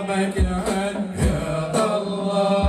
محمد يا الله.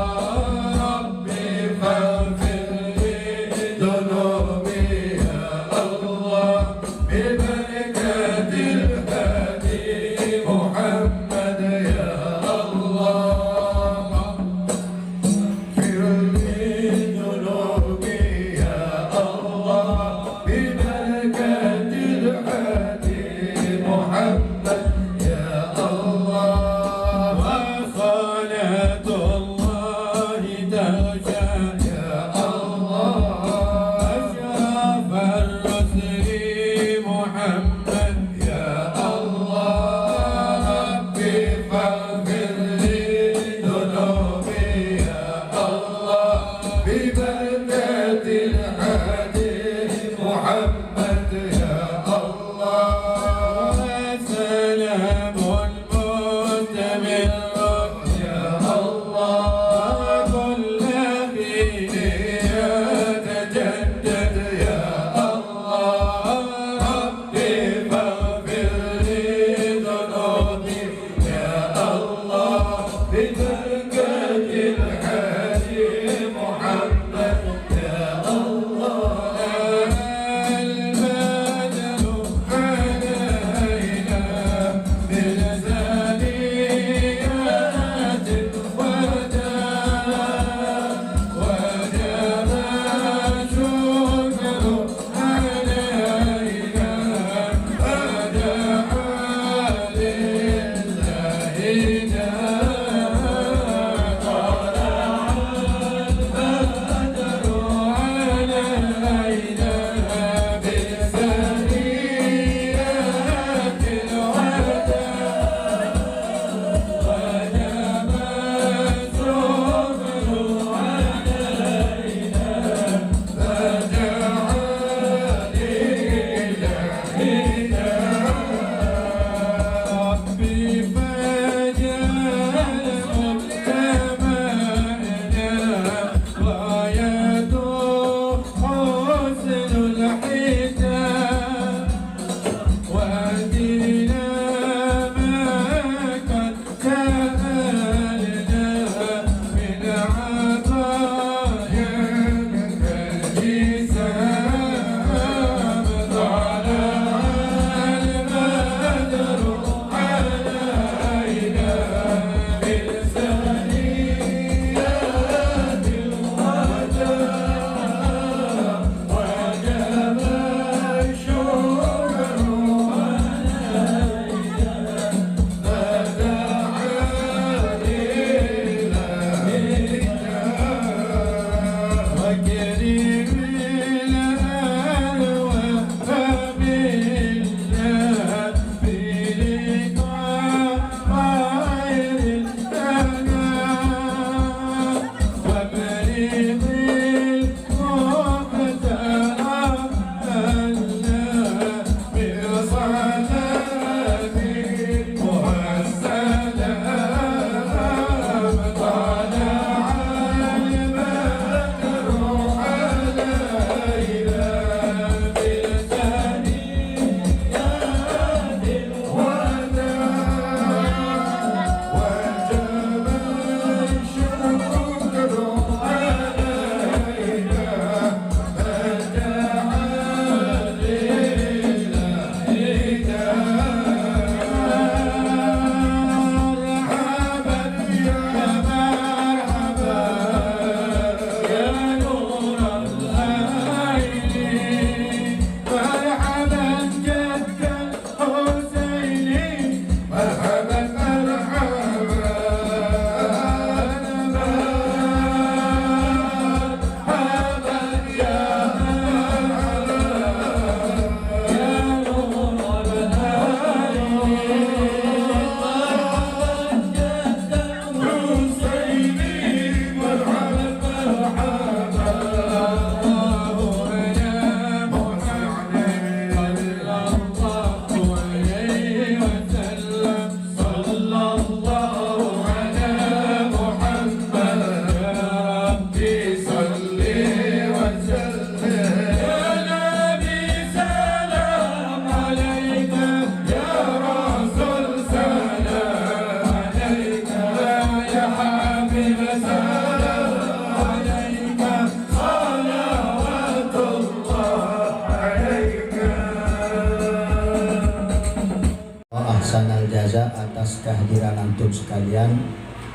ahsanal jaza atas kehadiran antum sekalian.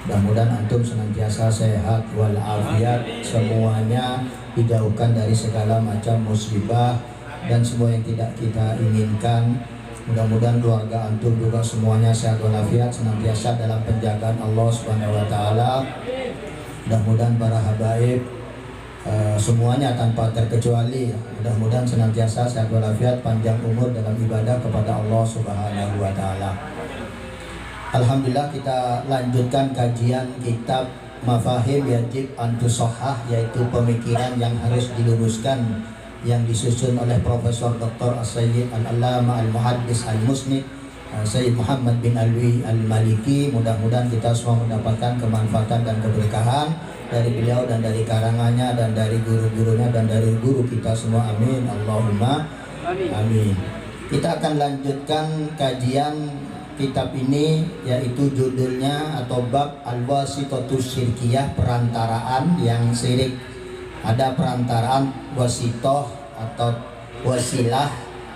Mudah-mudahan antum senantiasa sehat walafiat, semuanya dijauhkan dari segala macam musibah dan semua yang tidak kita inginkan. Mudah-mudahan keluarga antum juga semuanya sehat walafiat, senantiasa dalam penjagaan Allah Subhanahu wa taala. Mudah-mudahan para habaib semuanya tanpa terkecuali, mudah-mudahan senantiasa sehat walafiat, panjang umur dalam ibadah kepada Allah Subhanahu wa taala. Alhamdulillah, kita lanjutkan kajian kitab Mafahim Yajib an Tusahhah, yaitu pemikiran yang harus diluruskan, yang disusun oleh Profesor Dr. As-Sayyid Al-Allamah Al-Muhaddis Al-Musnid Sayyid Muhammad bin Alwi Al-Maliki. Mudah-mudahan kita semua mendapatkan kemanfaatan dan keberkahan dari beliau dan dari karangannya dan dari guru-gurunya dan dari guru kita semua. Amin Allahumma amin. Kita akan lanjutkan kajian kitab ini, yaitu judulnya atau bab Al-Wasitatus Syirkiyah, perantaraan yang syirik. Ada perantaraan wasitoh atau wasilah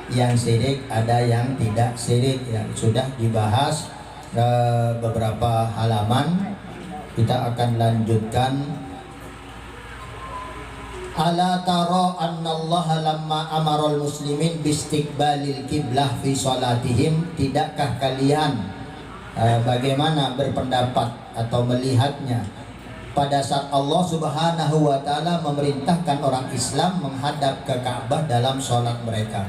yang syirik, ada yang tidak syirik, yang sudah dibahas beberapa halaman. Kita akan lanjutkan. Ala tara annallaha lamma amarul muslimin bistiqbalil qiblah fi salatihim. Tidakkah kalian bagaimana berpendapat atau melihatnya pada saat Allah Subhanahu wa taala memerintahkan orang Islam menghadap ke Ka'bah dalam salat mereka.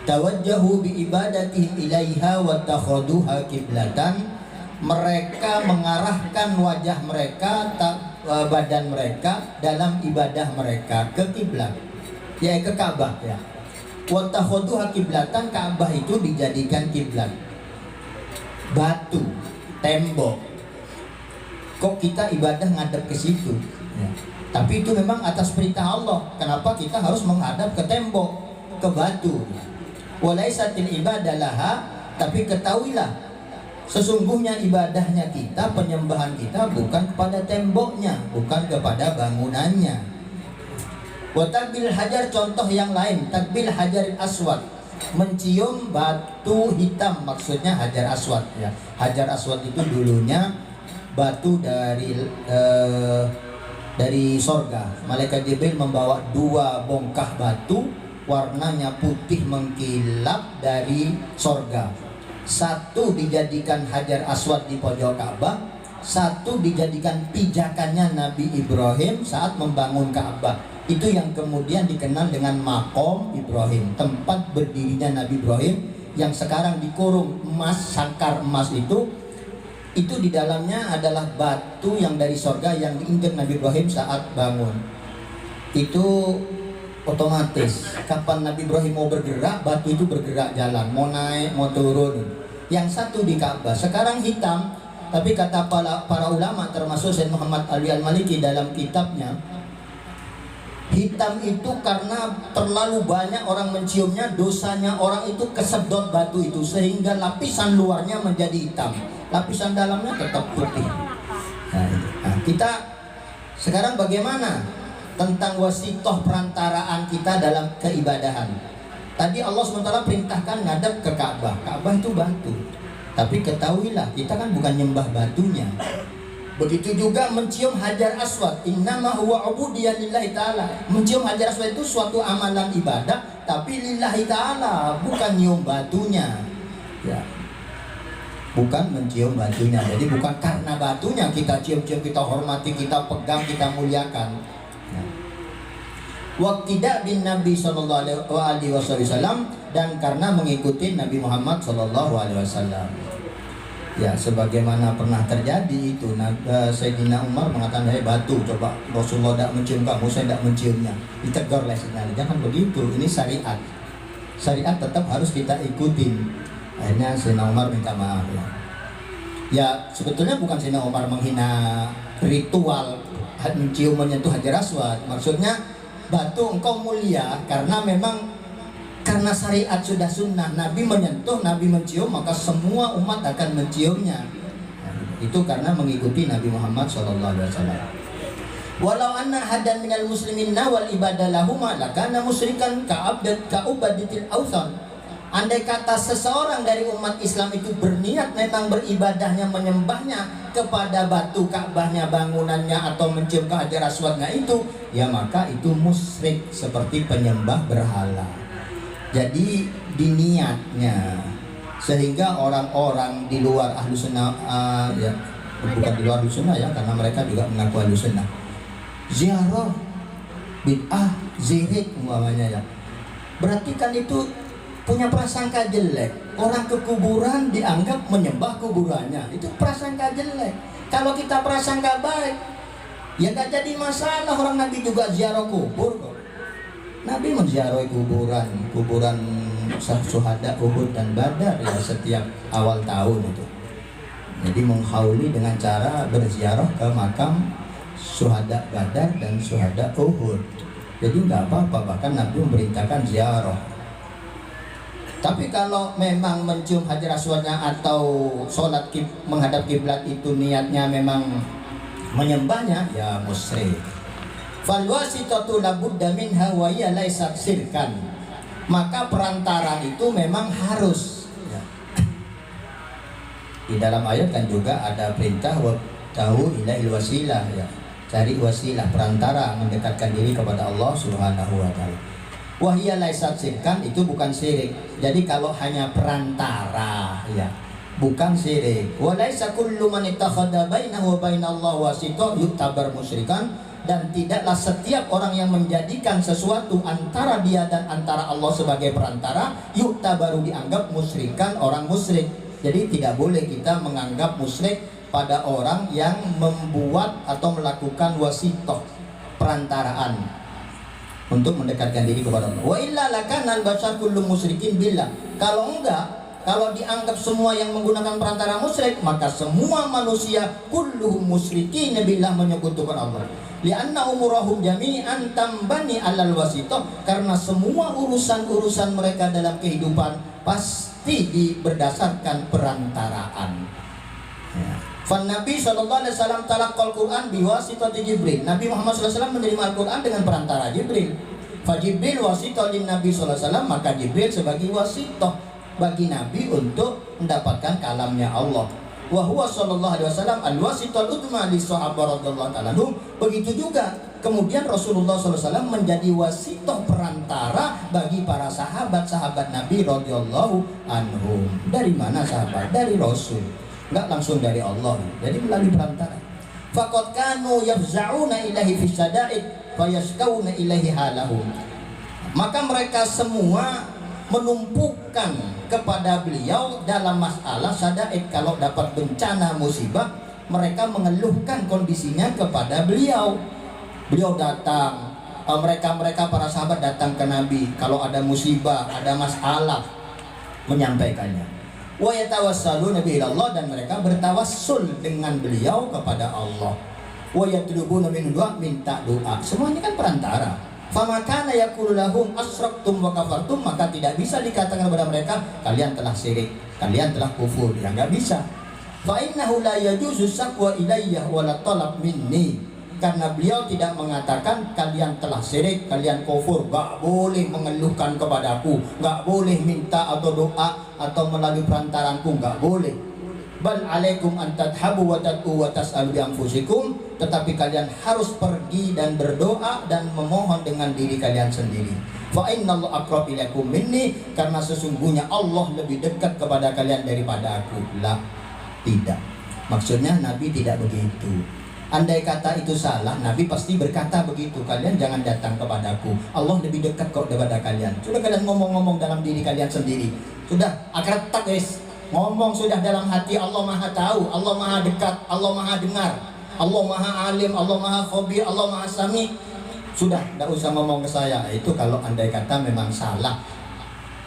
Tawajjahu bi ibadatihim ilaiha wa takhaduha qiblatan. Mereka mengarahkan wajah mereka, badan mereka dalam ibadah mereka ke kiblat, ya ke Ka'bah ya. Wa takhaduha qiblatan, Ka'bah itu dijadikan kiblat. Batu, tembok. Kok kita ibadah ngadep ke situ? Ya. Tapi itu memang atas perintah Allah. Kenapa kita harus menghadap ke tembok, ke batu? Walaisatil ibadah laha, tapi ketahuilah, sesungguhnya ibadahnya kita, penyembahan kita bukan kepada temboknya, bukan kepada bangunannya. Wa takbil hajar, contoh yang lain, takbil hajar aswad, mencium batu hitam, maksudnya hajar aswad ya. Hajar aswad itu dulunya batu dari sorga. Malaikat Jibril membawa 2 bongkah batu, warnanya putih mengkilap dari sorga. Satu dijadikan hajar aswad di pojok Ka'bah, satu dijadikan pijakannya Nabi Ibrahim saat membangun Ka'bah. Itu yang kemudian dikenal dengan Maqam Ibrahim, tempat berdirinya Nabi Ibrahim, yang sekarang dikurung emas, sangkar emas itu di dalamnya adalah batu yang dari sorga yang diinjak Nabi Ibrahim saat bangun. Itu otomatis kapan Nabi Ibrahim mau bergerak, batu itu bergerak jalan, mau naik mau turun. Yang satu di Ka'bah sekarang hitam, tapi kata para ulama termasuk Sayyid Muhammad Alwi Al-Maliki dalam kitabnya, hitam itu karena terlalu banyak orang menciumnya, dosanya orang itu kesedot batu itu sehingga lapisan luarnya menjadi hitam, lapisan dalamnya tetap putih. Nah, kita sekarang bagaimana tentang wasitoh, perantaraan kita dalam keibadahan? Tadi Allah SWT perintahkan ngadap ke Ka'bah. Ka'bah itu batu. Tapi ketahuilah, kita kan bukan nyembah batunya. Begitu juga mencium hajar aswad. Innama huwa ubudiyah lillahi ta'ala. Mencium hajar aswad itu suatu amalan ibadah, tapi lillahi ta'ala, bukan nyium batunya ya. Bukan mencium batunya. Jadi bukan karena batunya kita cium-cium, kita hormati, kita pegang, kita muliakan. Waqtidak bin Nabi sallallahu alaihi wasallam, dan karena mengikuti Nabi Muhammad sallallahu alaihi wasallam. Ya, sebagaimana pernah terjadi itu, Sayyidina Umar mengatakan, "Hai batu, coba Rasulullah tidak mencium kamu, saya tidak menciumnya." Ditegur oleh Sayyidina Ali, "Jangan begitu, ini syariat. Syariat tetap harus kita ikutin." Akhirnya Sayyidina Umar minta maaf ya. Ya, sebetulnya bukan Sayyidina Umar menghina ritual mencium menyentuh hajar aswad. Maksudnya, batu engkau mulia karena memang karena syariat sudah sunnah, Nabi menyentuh, Nabi mencium, maka semua umat akan menciumnya. Itu karena mengikuti Nabi Muhammad SAW. Walau anna hadan minal muslimin nawal ibadah lahuma lakana musyrikan ka'ubaditil awsan. Andai kata seseorang dari umat Islam itu berniat memang beribadahnya, menyembahnya kepada batu Ka'bahnya, bangunannya, atau mencium ke Hajar Aswadnya itu, ya maka itu musyrik, seperti penyembah berhala. Jadi diniatnya, sehingga orang-orang di luar ahlu sunnah, ya bukan di luar ahlu sunnah ya, karena mereka juga mengaku ahlu sunnah, ziarah bid'ah, zirik umpamanya ya, berarti kan itu punya prasangka jelek. Orang ke kuburan dianggap menyembah kuburannya, itu prasangka jelek. Kalau kita prasangka baik, ya gak jadi masalah. Orang Nabi juga ziarah kubur kok. Nabi menziarahi kuburan syuhada Uhud dan Badar ya setiap awal tahun itu. Jadi menghauli dengan cara berziarah ke makam syuhada Badar dan syuhada Uhud. Jadi nggak apa-apa, bahkan Nabi memerintahkan ziarah. Tapi kalau memang mencium Hajar Aswadnya atau sholat menghadap kiblat itu niatnya memang menyembahnya, ya musyrik. Fal wasitatu labudda minha wa hiya laysat syirkan. Maka perantara itu memang harus ya. Di dalam ayat kan juga ada perintah wa tahu ilahil wasilah ya. Cari wasilah, perantara, mendekatkan diri kepada Allah Subhanahu wa taala. Wahia laisat syirkan, itu bukan syirik. Jadi kalau hanya perantara ya bukan syirik. Wa laisa kullu man ittakhadha bainahu wa bainallahu wasita yu'tabar musyrikan, dan tidaklah setiap orang yang menjadikan sesuatu antara dia dan antara Allah sebagai perantara yu'tabaru dianggap musyrikan, orang musyrik. Jadi tidak boleh kita menganggap musyrik pada orang yang membuat atau melakukan wasitoh, perantaraan untuk mendekatkan diri kepada Allah. Wa illa lakana al-bashar kullu musyrikin billah. Kalau enggak, kalau dianggap semua yang menggunakan perantara musyrik, maka semua manusia kulluhum musyrikin billah, menyekutukan Allah. Lianna umurahum jami'an tambani alal wasitoh, karena semua urusan-urusan mereka dalam kehidupan pasti berdasarkan perantaraan. Ya. Fan Nabi SAW talaqal Quran biwasitati Jibril. Nabi Muhammad SAW menerima Al-Quran dengan perantara Jibril. Fa Jibril wasitah lin Nabi SAW, maka Jibril sebagai wasitah bagi Nabi untuk mendapatkan kalamnya Allah. Wa huwa sallallahu alaihi wasallam al-wasitah utma li sahabat radhiyallahu ta'ala. Begitu juga kemudian Rasulullah SAW menjadi wasitah perantara bagi para sahabat-sahabat Nabi radhiyallahu anhum. Dari mana sahabat? Dari Rasul. Enggak langsung dari Allah, jadi melalui perantara. Faqad kanu yafza'una ilahi fi syada'id fayashkauna ilahi halahum. Maka mereka semua menumpukan kepada beliau dalam masalah syada'id. Kalau dapat bencana musibah, mereka mengeluhkan kondisinya kepada beliau. Beliau datang, mereka para sahabat datang ke Nabi kalau ada musibah, ada masalah, menyampaikannya. Wa yatawassaluna bihi ilallah, dan mereka bertawassul dengan beliau kepada Allah. Wa yatlubuna min du'a, minta doa. Semuanya kan perantara. Fama kana yaqulu lahum asyraktum wa kafartum, maka tidak bisa dikatakan kepada mereka kalian telah syirik, kalian telah kufur. Ya enggak bisa. Fa innahu la yajuzu saqwa ilayya wa la talab minni. Karena beliau tidak mengatakan kalian telah syirik, kalian kufur, gak boleh mengeluhkan kepadaku, gak boleh minta atau doa atau melalui perantaranku, gak boleh. Bal alaikum an tadhabu wa tad'u wa tas'alu bi anfusikum, tetapi kalian harus pergi dan berdoa dan memohon dengan diri kalian sendiri. Fa innallaha aqrab ilaikum minni, karena sesungguhnya Allah lebih dekat kepada kalian daripada aku. Lah, tidak. Maksudnya Nabi tidak begitu. Andai kata itu salah, Nabi pasti berkata begitu, kalian jangan datang kepadaku, Allah lebih dekat kok daripada kalian. Sudah kalian ngomong-ngomong dalam diri kalian sendiri, sudah akhirat tak guys, ngomong sudah dalam hati. Allah maha tahu, Allah maha dekat, Allah maha dengar, Allah maha alim, Allah maha khabir, Allah maha sami. Sudah, tidak usah ngomong ke saya. Itu kalau andai kata memang salah,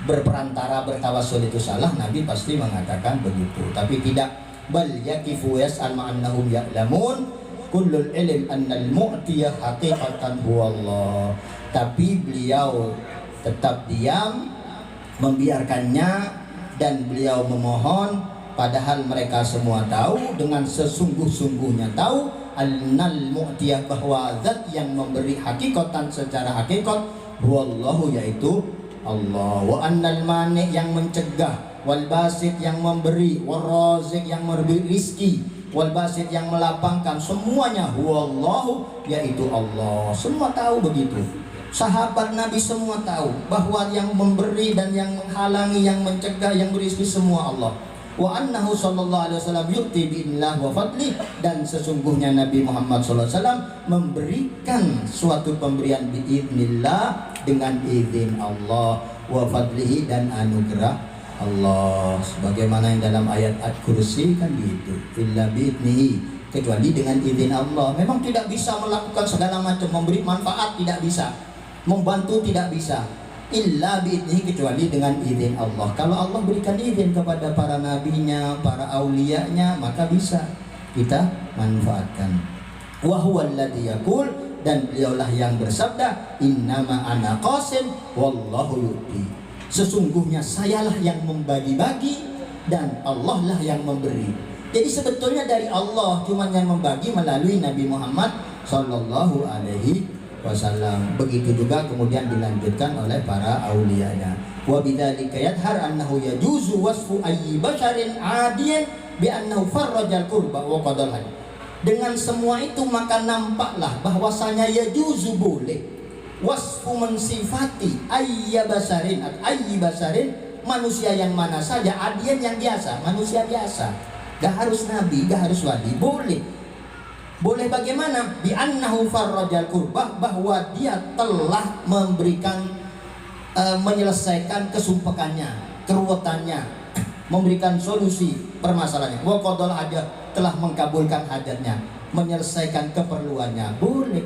berperantara, bertawassul itu salah, Nabi pasti mengatakan begitu. Tapi tidak. Bal yakifu yas'al ma'annahum ya'lamun kullul ilm annal mu'tiyah haqiqatan huwallah. Tapi beliau tetap diam, membiarkannya, dan beliau memohon, padahal mereka semua tahu, dengan sesungguh-sungguhnya tahu annal mu'tiyah, bahwa zat yang memberi hakikatan secara hakikat huwallahu, yaitu Allah. Wa annal mani yang mencegah, wal basit yang memberi, wal razik yang memberi rizki, wal basit yang melapangkan, semuanya huwallahu, yaitu Allah. Semua tahu begitu. Sahabat Nabi semua tahu bahwa yang memberi dan yang menghalangi, yang mencegah, yang berizki semua Allah. Wa annahu sallallahu alaihi wasallam yu'ti bi'illah wa fadli, dan sesungguhnya Nabi Muhammad sallallahu alaihi wasallam memberikan suatu pemberian bi'idnillah, dengan izin Allah, wa fadlihi, dan anugerah Allah. Sebagaimana yang dalam ayat Al-Kursi kan gitu, illa bi'idnihi, kecuali dengan izin Allah. Memang tidak bisa melakukan segala macam, memberi manfaat tidak bisa, membantu tidak bisa, illa bi'idnihi, kecuali dengan izin Allah. Kalau Allah berikan izin kepada para nabinya, para auliyanya, maka bisa kita manfaatkan. Wa huwa alladhi yaqul, dan beliaulah yang bersabda, innama ana qasim wallahu yu'ti, sesungguhnya sayalah yang membagi-bagi dan Allah lah yang memberi. Jadi sebetulnya dari Allah, cuman yang membagi melalui Nabi Muhammad sallallahu alaihi wasallam. Begitu juga kemudian dilanjutkan oleh para auliyanya. Wa bidzalika yadhar annahu yajuzu wasfu ayyi basharin adiyan bi annahu farrajal qurba wa qadal hajj. Dengan semua itu maka nampaklah bahwasanya yajuzu, boleh, wasfu mensifati ayyi basharin, manusia yang mana saja, adiyan yang biasa, manusia biasa, gak harus nabi, gak harus wali, boleh. Boleh bagaimana? Bi annahu farrajal qurbah, bahwa dia telah memberikan menyelesaikan kesumpekannya, keruwetannya, memberikan solusi permasalahannya. Wa qadal hajat, telah mengkabulkan hajatnya, menyelesaikan keperluannya. Boleh.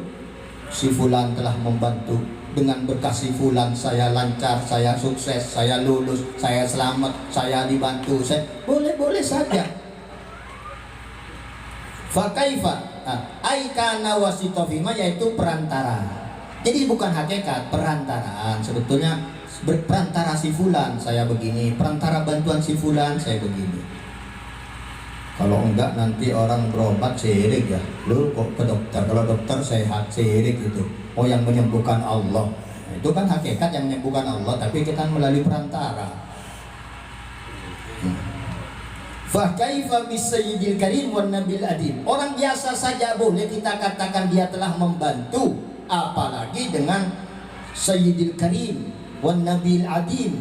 Si fulan telah membantu, dengan berkah si fulan saya lancar, saya sukses, saya lulus, saya selamat, saya dibantu, saya boleh saja. Fakaifa aikana wasitofima, yaitu perantara. Jadi bukan hakikat, perantaraan. Sebetulnya berperantara si fulan saya begini, perantara bantuan si fulan saya begini. Kalau enggak nanti orang berobat syirik ya. Lu kok ke dokter, kalau dokter sehat syirik itu. Oh, yang menyembuhkan Allah. Nah, itu kan hakikat yang menyembuhkan Allah, tapi kita melalui perantara. Fa kaifa bisayyidil karim wan nabil adil. Orang biasa saja boleh kita katakan dia telah membantu, apalagi dengan sayyidil karim wan nabil adil,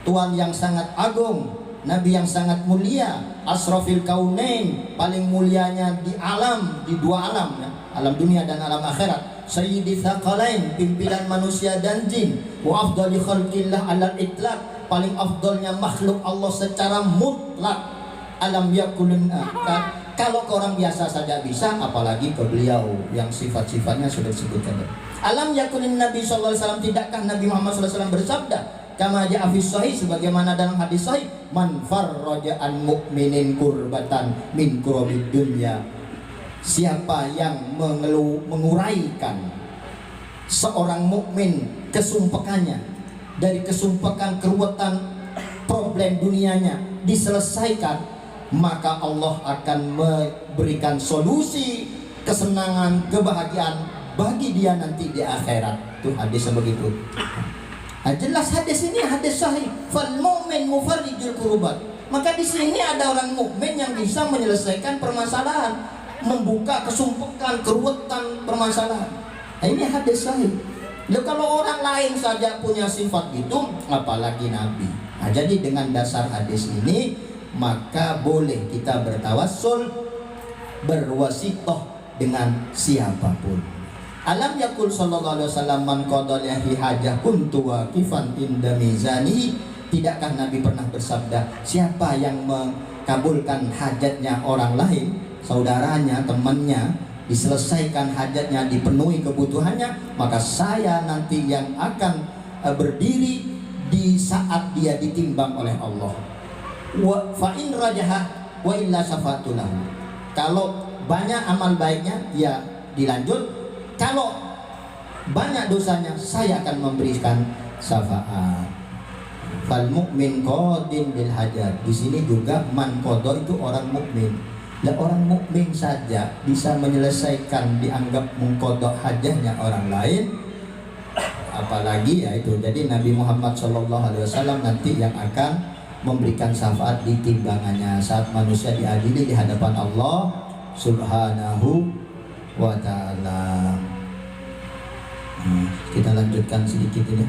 Tuhan yang sangat agung, Nabi yang sangat mulia, asrafil kaunain, paling mulianya di alam, di dua alam ya, alam dunia dan alam akhirat, sayyidi thaqalain, pimpinan manusia dan jin, wa afdali khalqillah alal itlaq, paling afdalnya makhluk Allah secara mutlak. Alam yakulun, kalau ke orang biasa saja bisa, apalagi ke beliau yang sifat-sifatnya sudah disebutkan. Alam yakulun Nabi sallallahu alaihi wasallam, tidakkah Nabi Muhammad sallallahu alaihi wasallam bersabda, kama ja'a fi sahih, sebagaimana dalam hadis sahih, man farraja an mu'minin kurbatan min kurabid dunya, siapa yang menguraikan seorang mukmin kesumpekannya dari kesumpekan keruwetan problem dunianya diselesaikan, maka Allah akan memberikan solusi kesenangan, kebahagiaan bagi dia nanti di akhirat. Tuh hadis begitu. Nah, jelas hadis ini hadis sahih. Fal mu'min mufarrijul kurubat. Maka di sini ada orang mukmin yang bisa menyelesaikan permasalahan, membuka kesumpekan, keruwetan permasalahan. Nah, ini hadis sahih. Loh, kalau orang lain saja punya sifat itu, apalagi Nabi. Nah, jadi dengan dasar hadis ini maka boleh kita bertawassul, berwasitoh dengan siapapun. Alam yakul sallallahu alaihi wasallam, man qadala fi hajah kuntu waqifan inda mizani, tidakkah Nabi pernah bersabda, siapa yang mengabulkan hajatnya orang lain, saudaranya, temannya, diselesaikan hajatnya, dipenuhi kebutuhannya, maka saya nanti yang akan berdiri di saat dia ditimbang oleh Allah. Wa fa in rajaha wa illa safatulahu. Kalau banyak amal baiknya dia dilanjut, kalau banyak dosanya saya akan memberikan syafaat. Fal mukmin qadin bil hajat. Di sini juga man qada itu orang mukmin. Dan orang mukmin saja bisa menyelesaikan, dianggap mengqada hajatnya orang lain. apalagi ya itu. Jadi Nabi Muhammad SAW nanti yang akan memberikan syafaat di timbangannya saat manusia diadili di hadapan Allah Subhanahu wa ta'ala. Kita lanjutkan sedikit ini.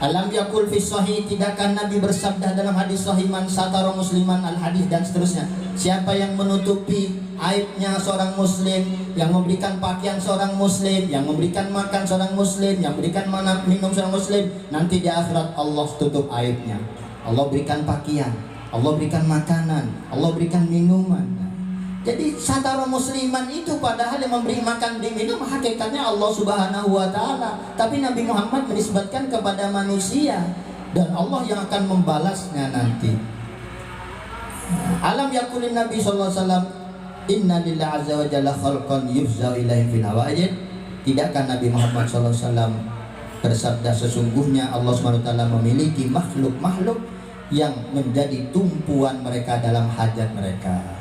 Alam yakul fi sahih, tidakkah Nabi bersabda dalam hadis sahih, man satara musliman al hadis dan seterusnya, siapa yang menutupi aibnya seorang muslim, yang memberikan pakaian seorang muslim, yang memberikan makan seorang muslim, yang memberikan minum seorang muslim, nanti di akhirat Allah tutup aibnya. Allah berikan pakaian, Allah berikan makanan, Allah berikan minuman. Jadi satara musliman itu padahal yang memberi makan dan minum hakikatnya Allah Subhanahu wa ta'ala, tapi Nabi Muhammad menisbatkan kepada manusia dan Allah yang akan membalasnya nanti. Alam yakulin Nabi sallallahu alaihi wasallam, inna lillahi azza wa jalla khalqan yufzau ilaihim fil hawaijid. Tidakkah Nabi Muhammad sallallahu alaihi wasallam bersabda, sesungguhnya Allah Subhanahu wa ta'ala memiliki makhluk-makhluk yang menjadi tumpuan mereka dalam hajat mereka.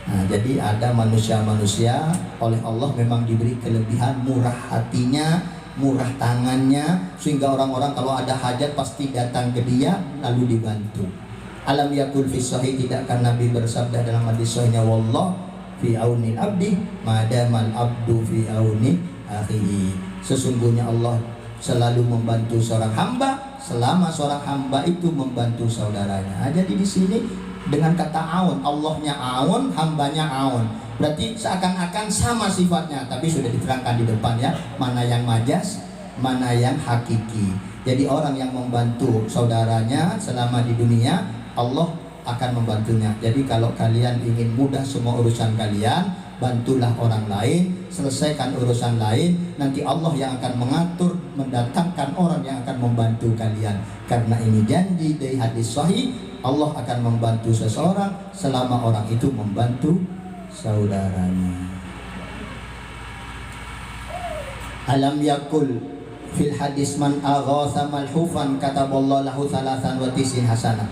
Nah, jadi ada manusia-manusia oleh Allah memang diberi kelebihan murah hatinya, murah tangannya, sehingga orang-orang kalau ada hajat pasti datang ke dia lalu dibantu. Alam yakul fi sahih, tidakkah Nabi bersabda dalam hadis sahihnya, wallah fi aunil abdi madamal abdu fi auni akhihi. Sesungguhnya Allah selalu membantu seorang hamba selama seorang hamba itu membantu saudaranya. Nah, jadi di sini dengan kata aun, Allahnya aun, hambanya aun, berarti seakan-akan sama sifatnya, tapi sudah diterangkan di depan ya, mana yang majas, mana yang hakiki. Jadi orang yang membantu saudaranya selama di dunia, Allah akan membantunya. Jadi kalau kalian ingin mudah semua urusan kalian, bantulah orang lain, selesaikan urusan lain, nanti Allah yang akan mengatur, mendatangkan orang yang akan membantu kalian. Karena ini janji dari hadis sahih, Allah akan membantu seseorang selama orang itu membantu saudaranya. Alam yakul fil hadis man aghatha malhufan kataballahu lahu 93 hasanah.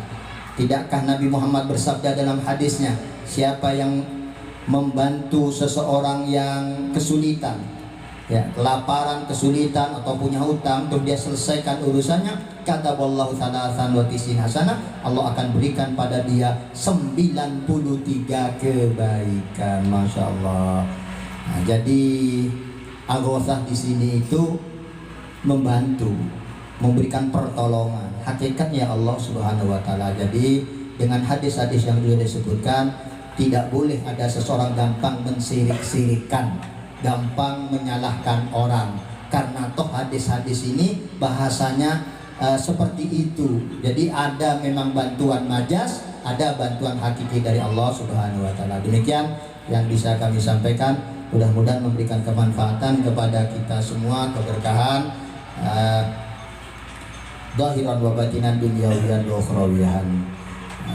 Tidakkah Nabi Muhammad bersabda dalam hadisnya, siapa yang membantu seseorang yang kesulitan, ya, kelaparan, kesulitan atau punya hutang, terus dia selesaikan urusannya, kata wallahu 93 hasanah, Allah akan berikan pada dia 93 kebaikan. Masya Allah. Nah, jadi aghothah di sini itu membantu, memberikan pertolongan. Hakikatnya Allah Subhanahu wa ta'ala. Jadi dengan hadis-hadis yang sudah disebutkan, tidak boleh ada seseorang gampang mensirik-sirikan, gampang menyalahkan orang, karena toh hadis-hadis ini bahasanya seperti itu. Jadi ada memang bantuan majas, ada bantuan hakiki dari Allah Subhanahu wa ta'ala. Demikian yang bisa kami sampaikan, mudah-mudahan memberikan kemanfaatan kepada kita semua, keberkahan zahiran wa batinan, dunyawiyan wa ukhrawiyan.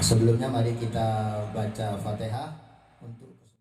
Sebelumnya mari kita baca Fatihah untuk